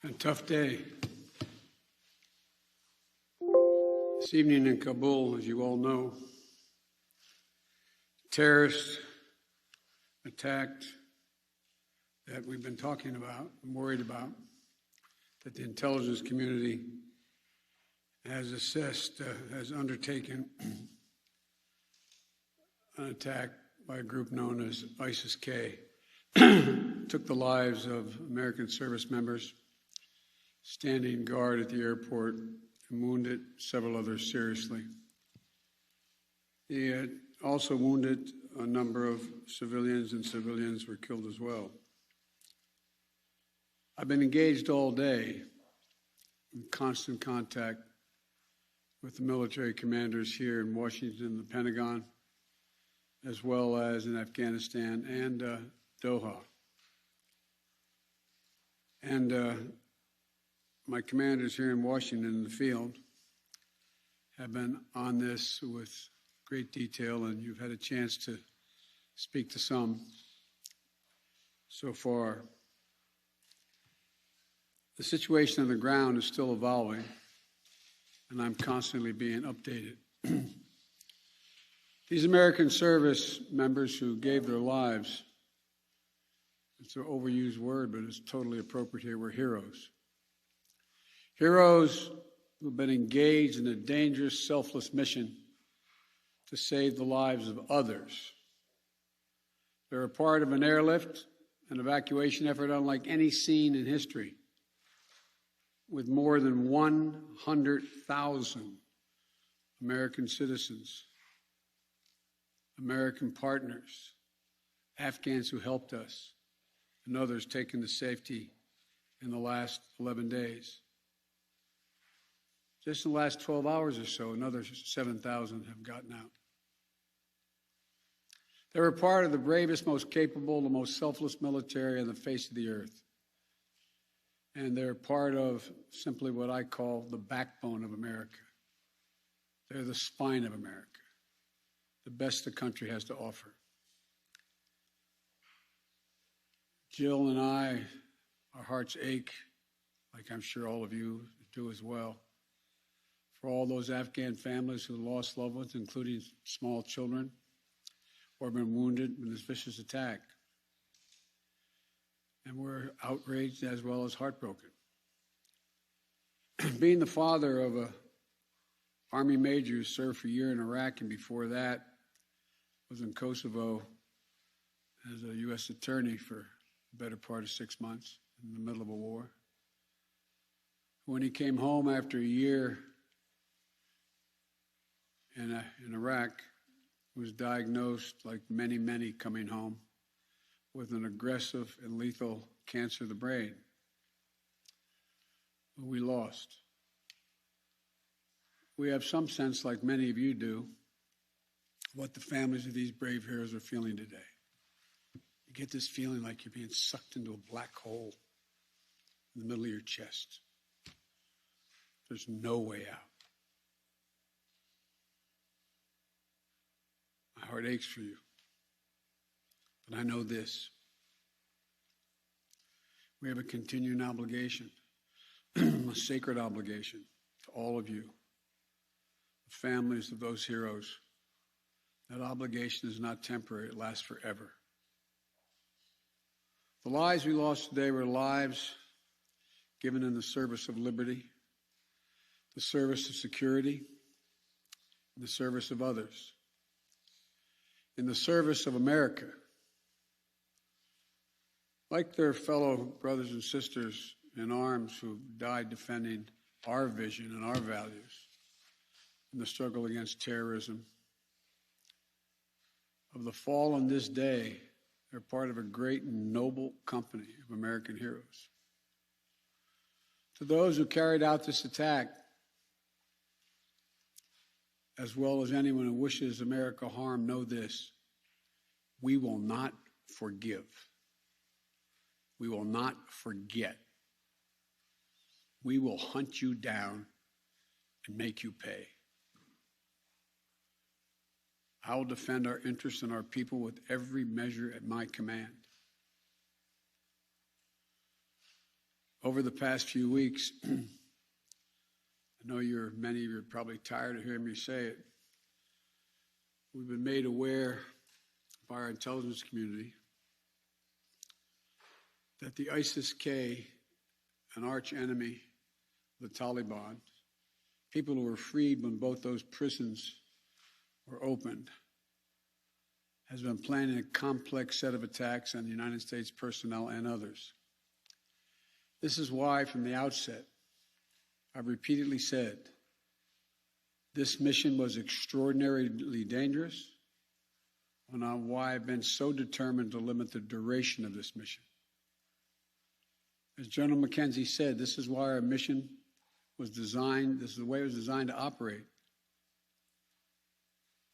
A tough day. This evening in Kabul, as you all know, terrorists attacked that we've been talking about and worried about, that the intelligence community has assessed, has undertaken an attack by a group known as ISIS-K. Took the lives of American service members standing guard at the airport and wounded several others seriously. He had also wounded a number of civilians, and civilians were killed as well. I've been engaged all day in constant contact with the military commanders here in Washington and the Pentagon, as well as in Afghanistan and Doha. And my commanders here in Washington in the field have been on this with great detail, and you've had a chance to speak to some so far. The situation on the ground is still evolving, and I'm constantly being updated. These American service members who gave their lives, it's an overused word, but it's totally appropriate here, were heroes. Heroes who've been engaged in a dangerous, selfless mission to save the lives of others. They're a part of an airlift, an evacuation effort unlike any seen in history, with more than 100,000 American citizens, American partners, Afghans who helped us, and others taken to safety in the last 11 days. Just in the last 12 hours or so, another 7,000 have gotten out. They were part of the bravest, most capable, the most selfless military on the face of the earth. And they're part of simply what I call the backbone of America. They're the spine of America, the best the country has to offer. Jill and I, our hearts ache, like I'm sure all of you do as well, for all those Afghan families who lost loved ones, including small children, or been wounded in this vicious attack. And we're outraged as well as heartbroken. Being the father of an Army major who served for a year in Iraq, and before that was in Kosovo as a U.S. attorney for the better part of 6 months in the middle of a war. When he came home after a year in Iraq, was diagnosed, like many, many coming home, with an aggressive and lethal cancer of the brain. We lost. We have some sense, like many of you do, what the families of these brave heroes are feeling today. You get this feeling like you're being sucked into a black hole in the middle of your chest. There's no way out. My heart aches for you. But I know this. We have a continuing obligation, a sacred obligation to all of you, the families of those heroes. That obligation is not temporary, it lasts forever. The lives we lost today were lives given in the service of liberty, the service of security, and the service of others, in the service of America. Like their fellow brothers and sisters in arms who died defending our vision and our values in the struggle against terrorism, of the fallen this day, they're part of a great and noble company of American heroes. To those who carried out this attack, as well as anyone who wishes America harm, know this: we will not forgive. We will not forget. We will hunt you down and make you pay. I will defend our interests and our people with every measure at my command. Over the past few weeks, I know many of you are probably tired of hearing me say it. We've been made aware by our intelligence community that the ISIS-K, an arch enemy of the Taliban, people who were freed when both those prisons were opened, has been planning a complex set of attacks on the United States personnel and others. This is why, from the outset, I've repeatedly said this mission was extraordinarily dangerous, and on why I've been so determined to limit the duration of this mission. As General McKenzie said, this is why our mission was designed, this is the way it was designed to operate.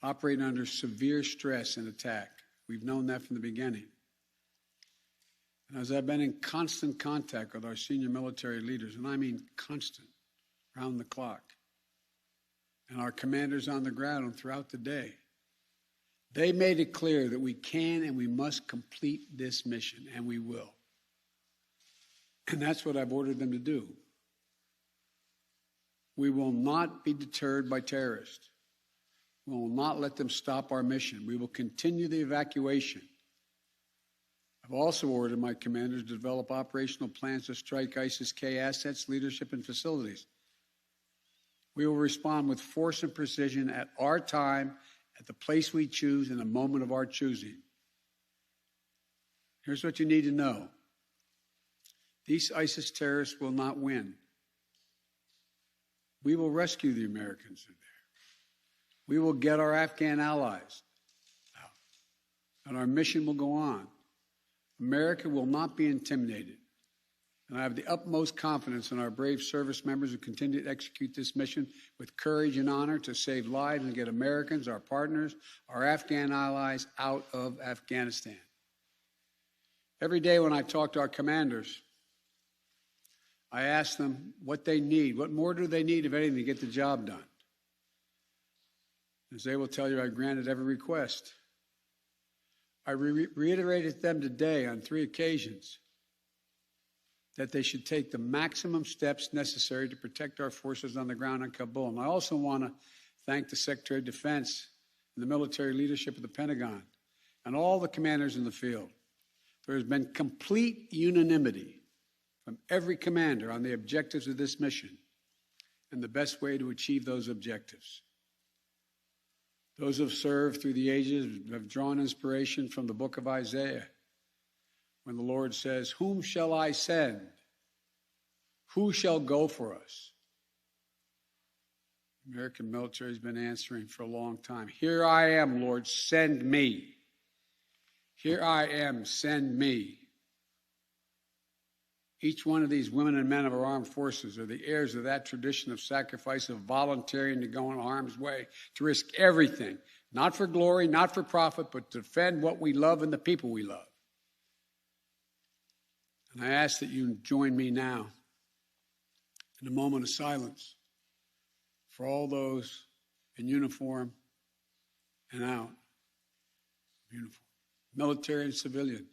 Operating under severe stress and attack. We've known that from the beginning. And as I've been in constant contact with our senior military leaders, and I mean constant, round the clock, and our commanders on the ground and throughout the day, they made it clear that we can and we must complete this mission, and we will. And that's what I've ordered them to do. We will not be deterred by terrorists. We will not let them stop our mission. We will continue the evacuation. I've also ordered my commanders to develop operational plans to strike ISIS-K assets, leadership, and facilities. We will respond with force and precision at our time, at the place we choose, in the moment of our choosing. Here's what you need to know. These ISIS terrorists will not win. We will rescue the Americans who are there. We will get our Afghan allies out, and our mission will go on. America will not be intimidated, and I have the utmost confidence in our brave service members who continue to execute this mission with courage and honor to save lives and get Americans, our partners, our Afghan allies out of Afghanistan. Every day when I talk to our commanders, I ask them what they need. What more do they need, if anything, to get the job done? As they will tell you, I granted every request. I reiterated to them today on 3 occasions that they should take the maximum steps necessary to protect our forces on the ground in Kabul. And I also want to thank the Secretary of Defense and the military leadership of the Pentagon and all the commanders in the field. There has been complete unanimity from every commander on the objectives of this mission and the best way to achieve those objectives. Those who have served through the ages have drawn inspiration from the book of Isaiah, when the Lord says, "Whom shall I send? Who shall go for us?" The American military has been answering for a long time. "Here I am, Lord, send me. Here I am, send me." Each one of these women and men of our armed forces are the heirs of that tradition of sacrifice, of volunteering to go in harm's way, to risk everything, not for glory, not for profit, but to defend what we love and the people we love. And I ask that you join me now in a moment of silence for all those in uniform and out of uniform, military and civilian,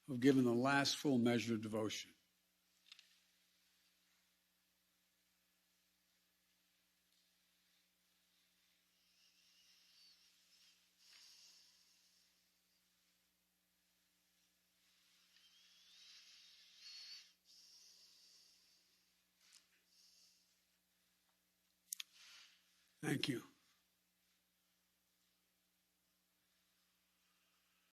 who have given the last full measure of devotion. Thank you.